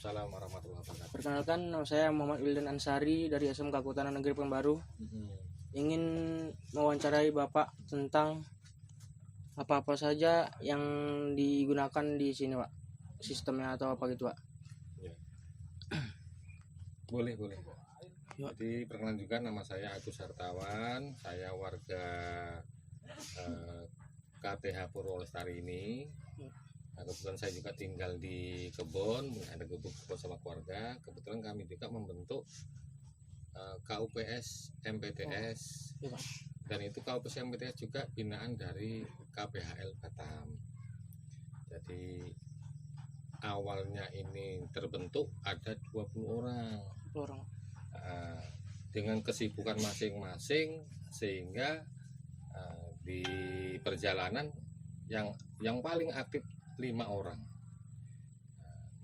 Waalaikumsalam warahmatullahi wabarakatuh. Perkenalkan, nama saya Muhammad Wildan Ansari dari SMK Kehutanan Negeri Pekanbaru. Ingin mewawancarai Bapak tentang apa-apa saja yang digunakan di sini, Pak. Sistemnya atau apa gitu, Pak. Ya. Boleh. Ya. Jadi perkenalan juga, nama saya Agus Hartawan. Saya warga KTH Purwolestari ini. Nah, kebetulan saya juga tinggal di kebun, ada kebun sama keluarga. Kebetulan kami juga membentuk KUPS MPTS, Ya, Pak. dan itu KUPS MPTS juga binaan dari KPHL Batam. Jadi awalnya ini terbentuk ada 20 orang. Dengan kesibukan masing-masing, sehingga di perjalanan yang paling aktif 5 orang.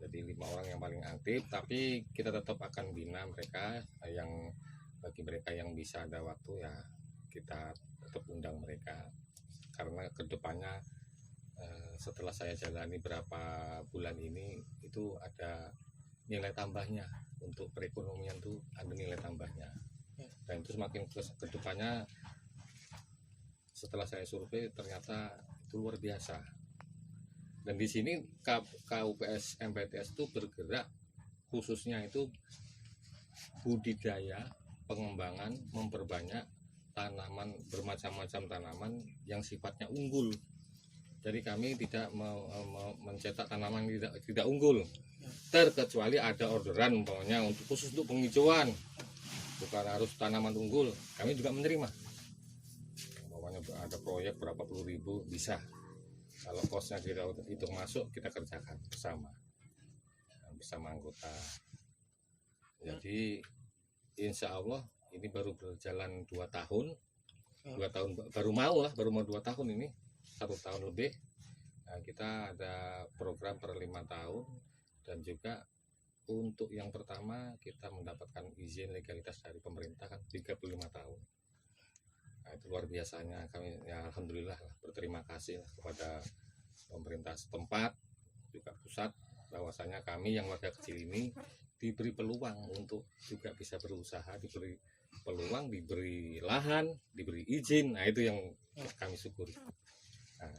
Jadi 5 orang yang paling aktif, tapi kita tetap akan bina mereka. Yang bagi mereka yang bisa ada waktu, ya kita tetap undang mereka, karena kedepannya setelah saya jalani berapa bulan ini, itu ada nilai tambahnya untuk perekonomian, tuh ada nilai tambahnya. Dan itu semakin kedepannya, setelah saya survei ternyata itu luar biasa. Dan di sini KUPS MPTS itu bergerak khususnya itu budidaya, pengembangan, memperbanyak tanaman, bermacam-macam tanaman yang sifatnya unggul. Jadi kami tidak mencetak tanaman tidak unggul, terkecuali ada orderan umpamanya khusus untuk penghijauan, bukan harus tanaman unggul, kami juga menerima. Umpamanya ada proyek berapa puluh ribu, bisa. Kalau kosnya kita hitung masuk, kita kerjakan bersama anggota. Jadi insya Allah ini baru berjalan 2 tahun, baru mau 2 tahun ini, 1 tahun lebih. Nah, kita ada program per 5 tahun, dan juga untuk yang pertama kita mendapatkan izin legalitas dari pemerintah kan 35 tahun. Nah, itu luar biasanya, kami ya alhamdulillah berterima kasih kepada pemerintah setempat juga pusat, bahwasanya kami yang warga kecil ini diberi peluang untuk juga bisa berusaha, diberi peluang, diberi lahan, diberi izin. Nah, itu yang kami syukuri. Nah,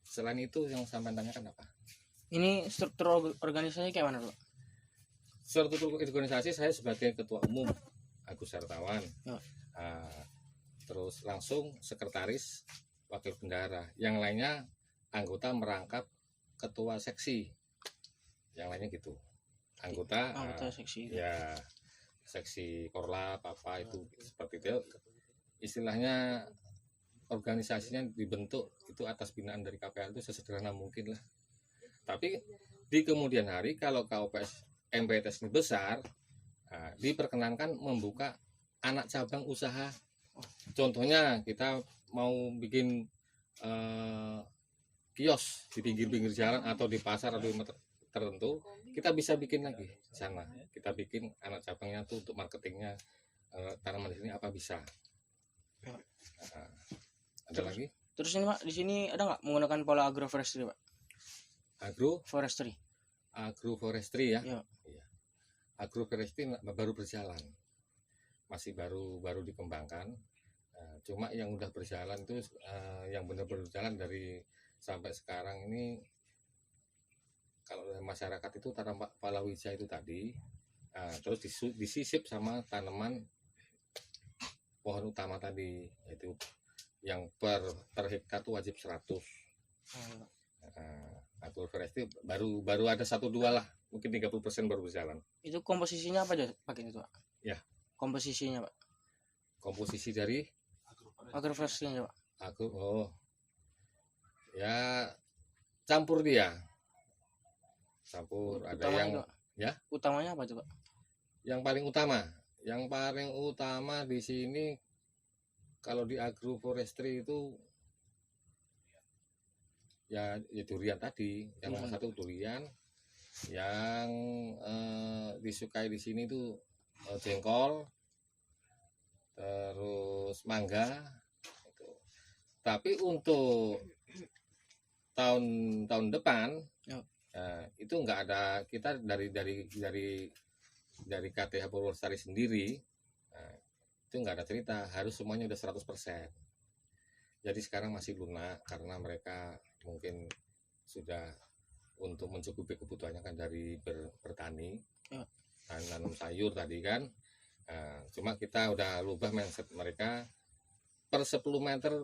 selain itu yang sampai tanyakan apa? Ini struktur organisasinya kayak mana, Pak? Struktur organisasi, saya sebagai ketua umum Agus Hartawan. Ya. Terus langsung sekretaris, wakil bendahara, yang lainnya anggota merangkap ketua seksi, yang lainnya gitu, anggota seksi. Ya, seksi korlap apa itu, seperti itu istilahnya. Organisasinya dibentuk itu atas binaan dari KPHL, itu sesederhana mungkin lah. Tapi di kemudian hari kalau KUPS MPTS ini besar, diperkenankan membuka anak cabang usaha. Contohnya kita mau bikin kios di pinggir-pinggir jalan atau di pasar atau di tertentu, kita bisa bikin lagi di sana. Kita bikin anak cabangnya tuh untuk marketingnya, tanaman di sini apa bisa. Ada lagi? Terus ini, Pak, di sini ada nggak menggunakan pola agroforestry, Pak? Agroforestry ya? Iya. Agroforestry baru berjalan, masih baru dikembangkan. Cuma yang udah berjalan itu yang benar-benar berjalan dari sampai sekarang ini, kalau masyarakat itu tanam palawija itu tadi, terus disisip sama tanaman pohon utama tadi, yaitu yang per hektar tuh wajib 100. Agroforestry baru ada 1-2 lah, mungkin 30% baru berjalan. Itu komposisinya apa aja pakai itu, Pak? Ya. Komposisinya, Pak. Komposisi dari agroforestry-nya, Pak. Ya campur dia. Campur, ada utamanya yang itu, ya. Utamanya apa tuh, Pak? Yang paling utama di sini kalau di agroforestry itu ya durian tadi, yang nomor 1 durian. Yang disukai di sini tuh jengkol, terus mangga gitu. Tapi untuk tahun depan Itu nggak ada, kita dari KTH Purwosari sendiri itu nggak ada cerita harus semuanya udah 100%. Jadi sekarang masih lunak karena mereka mungkin sudah untuk mencukupi kebutuhannya kan dari bertani, nanam sayur tadi kan. Cuma kita udah rubah mindset mereka, per 10 meter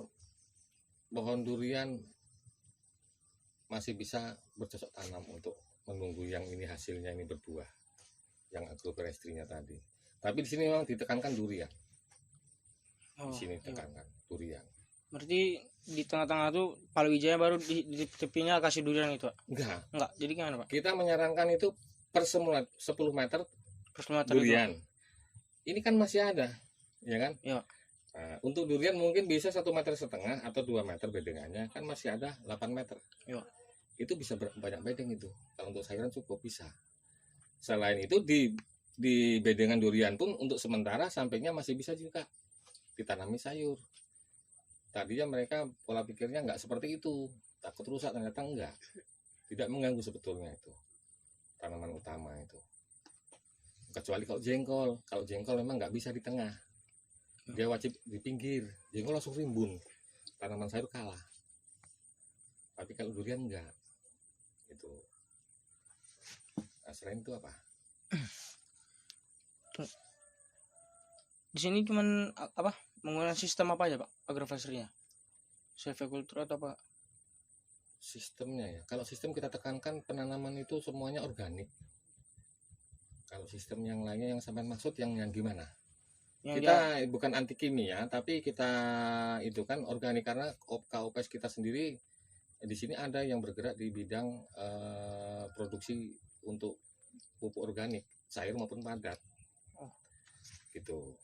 pohon durian masih bisa bercocok tanam untuk menunggu yang ini hasilnya ini berbuah, yang agroforestrinya tadi. Tapi di sini memang ditekankan durian. Di sini tekankan durian. Berarti di tengah-tengah tuh palawija baru di tepinya kasih durian itu, Pak? Enggak. Jadi gimana, Pak? Kita menyarankan itu per 10 meter durian. Ini kan masih ada, ya kan? Iya. Untuk durian mungkin bisa 1,5 meter atau 2 meter bedengannya, kan masih ada 8 meter. Iya. Itu bisa banyak bedeng itu. Kalau untuk sayuran cukup bisa. Selain itu di bedengan durian pun untuk sementara sampingnya masih bisa juga ditanami sayur. Tadinya mereka pola pikirnya nggak seperti itu, takut rusak, ternyata enggak, tidak mengganggu sebetulnya itu tanaman utama itu. Kecuali kalau jengkol memang nggak bisa di tengah, dia wajib di pinggir. Jengkol langsung rimbun, tanaman sayur kalah. Tapi kalau durian enggak itu. Nah, selain itu apa? Di sini cuman apa, menggunakan sistem apa aja, Pak, agroforestry-nya? Silviculture atau apa? Sistemnya ya, kalau sistem kita tekankan penanaman itu semuanya organik. Kalau sistem yang lainnya yang sampai maksud yang gimana? Kita bukan anti kimia, tapi kita itu kan organik karena KOPS kita sendiri di sini ada yang bergerak di bidang produksi untuk pupuk organik, cair maupun padat. Gitu.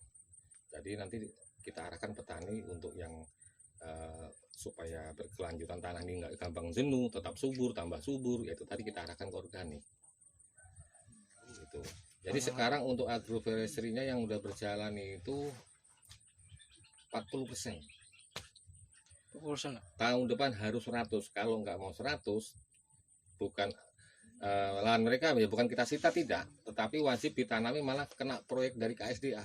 Jadi nanti kita arahkan petani untuk yang supaya berkelanjutan tanah ini nggak gampang jenuh, tetap subur, tambah subur, yaitu tadi kita arahkan ke organik. Gitu. Jadi sekarang untuk agroforestry-nya yang udah berjalan itu 40%. Tahun depan harus 100. Kalau nggak mau 100, bukan lahan mereka ya bukan kita sita, tidak, tetapi wajib ditanami, malah kena proyek dari KSDA.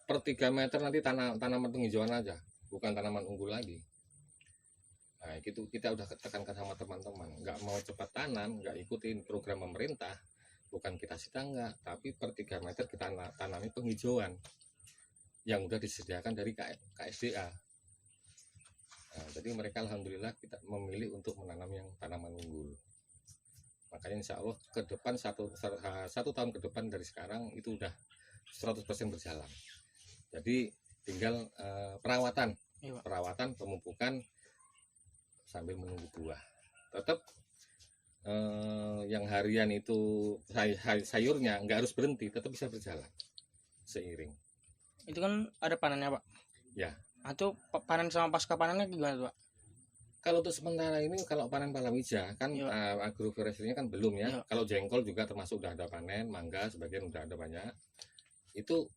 Per 3 meter nanti tanaman penghijauan aja, bukan tanaman unggul lagi. Nah, itu kita udah tekankan sama teman-teman, nggak mau cepat tanam, nggak ikutin program pemerintah, bukan kita sita enggak, tapi per 3 meter kita tanami penghijauan yang udah disediakan dari KSDA. Nah, jadi mereka alhamdulillah kita memilih untuk menanam yang tanaman unggul. Makanya insya Allah ke depan satu tahun ke depan dari sekarang itu udah 100% berjalan. Jadi tinggal perawatan, pemupukan sambil menunggu buah. Tetap yang harian itu sayurnya nggak harus berhenti, tetap bisa berjalan seiring. Itu kan ada panennya, Pak? Ya. Atau panen sama pasca panennya gimana, Pak? Kalau untuk sementara ini, kalau panen palawija kan agroforestry-nya kan belum ya. Kalau jengkol juga termasuk udah ada panen, mangga sebagian udah ada banyak. Itu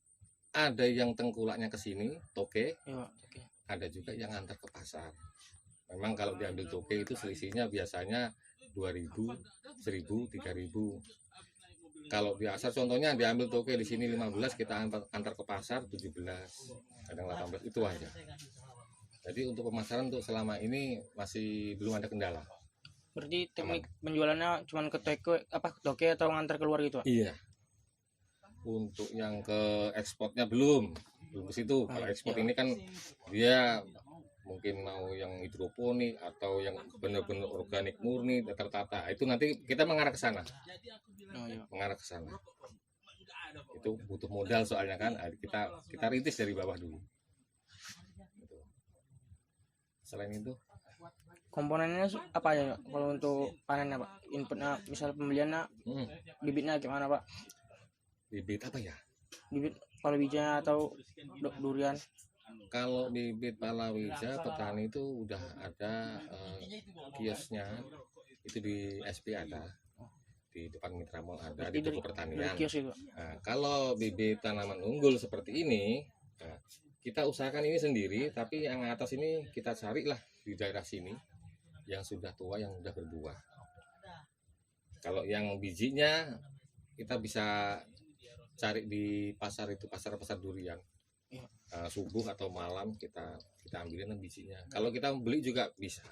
ada yang tengkulaknya ke sini, toke. Ada juga yang antar ke pasar. Memang kalau diambil toke itu selisihnya biasanya 2.000, 1.000, 3.000. Kalau di asar contohnya diambil toke di sini 15, kita antar ke pasar 17, kadang 18, itu aja. Jadi untuk pemasaran untuk selama ini masih belum ada kendala. Berarti teknik penjualannya cuma ke toke atau ngantar keluar gitu, Pak? Iya. Untuk yang ke ekspornya belum ke situ. Kalau ekspor ini kan dia mungkin mau yang hidroponik atau yang benar-benar organik murni tertata. Itu nanti kita mengarah ke sana. Mengarah ke sana. Itu butuh modal soalnya kan. Kita rintis dari bawah dulu. Selain itu komponennya apa ya kalau untuk panennya, Pak? Inputnya misal pembeliannya, bibitnya gimana, Pak? Bibit apa ya? Bibit palawija atau durian? Kalau bibit palawija petani itu udah ada kiosnya, itu di SP ada, di depan Mitra Mall ada, di toko pertanian. Nah, kalau bibit tanaman unggul seperti ini, kita usahakan ini sendiri, tapi yang atas ini kita carilah di daerah sini yang sudah tua, yang sudah berbuah. Kalau yang bijinya kita bisa cari di pasar itu, pasar durian. Iya. Subuh atau malam kita ambilin bijinya. Kalau kita beli juga bisa.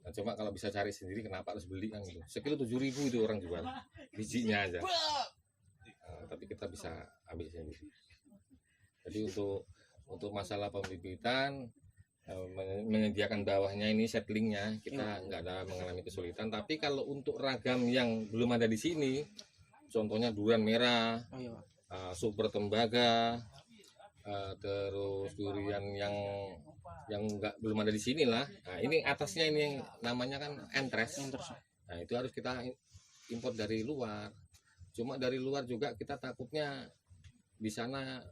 Nah, cuma kalau bisa cari sendiri kenapa harus beli kan gitu. Sekilo 7.000 itu orang jual bijinya aja. Tapi kita bisa ambil sendiri. Jadi untuk masalah pembibitan, menyediakan bawahnya ini setlingnya kita nggak ada mengalami kesulitan. Tapi kalau untuk ragam yang belum ada di sini, contohnya durian merah, super tembaga, terus durian yang belum ada di sini lah. Nah, ini atasnya ini namanya kan entres. Nah, itu harus kita import dari luar. Cuma dari luar juga kita takutnya di sana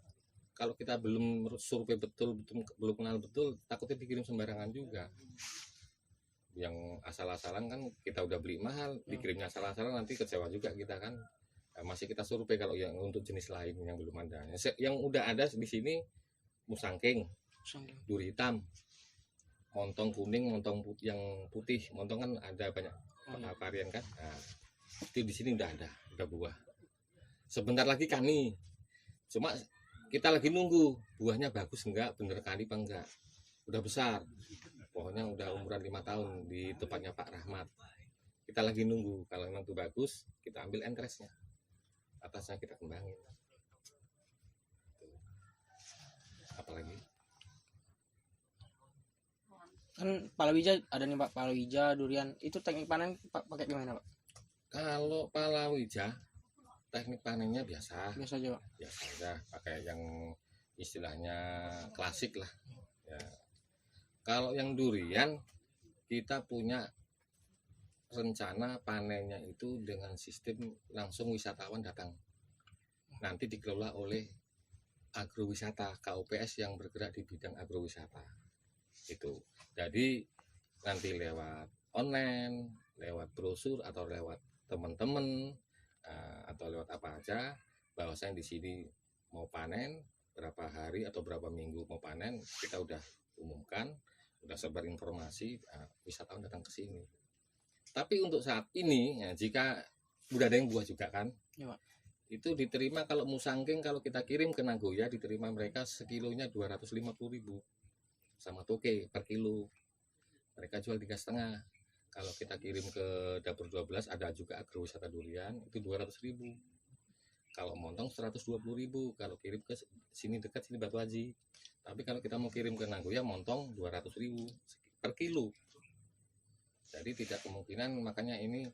kalau kita belum survei betul, belum kenal betul, takutnya dikirim sembarangan juga. Yang asal-asalan kan kita udah beli mahal, dikirimnya asal-asalan nanti kecewa juga kita kan. Nah, masih kita survei kalau yang untuk jenis lain yang belum ada. Yang udah ada di sini musangking, duri hitam, montong kuning, montong putih, yang putih, montong kan ada banyak varian kan. Nah, itu di sini udah ada, udah buah. Sebentar lagi kani. Cuma kita lagi nunggu buahnya bagus enggak, bener kani apa enggak. Udah besar. Pohonnya udah umuran 5 tahun di tempatnya Pak Rahmat. Kita lagi nunggu, kalau memang itu bagus, kita ambil entresnya. Atasnya kita kembangin. Apalagi? Kan palawija ada nih Pak, palawija, durian. Itu teknik panen Pak pakai gimana Pak? Kalau palawija teknik panennya biasa aja Pak. Biasa aja, pakai yang istilahnya klasik lah ya. Kalau yang durian kita punya rencana panennya itu dengan sistem langsung wisatawan datang, nanti dikelola oleh agrowisata KUPS yang bergerak di bidang agrowisata itu. Jadi nanti lewat online, lewat brosur atau lewat teman-teman atau lewat apa aja, bahwasanya di sini mau panen berapa hari atau berapa minggu mau panen, kita udah umumkan, udah sebar informasi, wisatawan datang ke sini. Tapi untuk saat ini ya, jika udah ada yang buah juga kan ya, itu diterima. Kalau musangking kalau kita kirim ke Nagoya diterima mereka sekilonya 250.000 sama toke per kilo, mereka jual 3,5. Kalau kita kirim ke dapur 12 ada juga agrowisata durian itu 200.000. Kalau montong 120.000 kalau kirim ke sini dekat sini Batu Haji. Tapi kalau kita mau kirim ke Nagoya montong 200.000 per kilo. Jadi tidak kemungkinan, makanya ini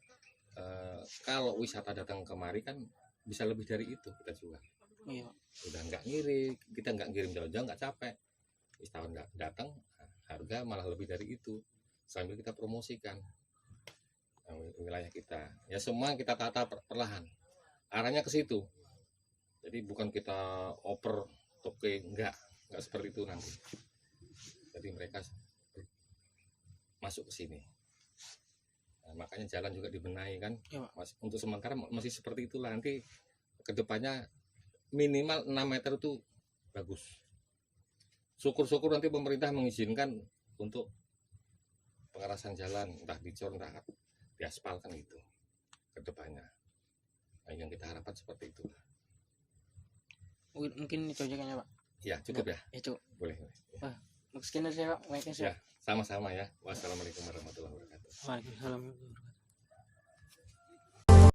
kalau wisata datang kemari kan bisa lebih dari itu kita jual. Iya. Udah nggak ngirim, kita nggak ngirim jauh-jauh, nggak capek. Wisatawan nggak datang, harga malah lebih dari itu. Sambil kita promosikan wilayah kita. Ya semua kita tata perlahan. Arahnya ke situ. Jadi bukan kita oper toke, nggak seperti itu nanti. Jadi mereka masuk ke sini. Nah, makanya jalan juga dibenahi kan ya, untuk sementara masih seperti itulah, nanti kedepannya minimal 6 meter itu bagus. Syukur-syukur nanti pemerintah mengizinkan untuk pengerasan jalan, entah dicor entah diaspal kan itu kedepannya. Nah, yang kita harapkan seperti itu. Mungkin itu aja kayaknya Pak. Ya cukup ya. Ya cukup. Boleh. Wah, sekian dari saya Pak. Ya sama-sama ya. Wassalamualaikum warahmatullahi wabarakatuh. Waalaikumsalam.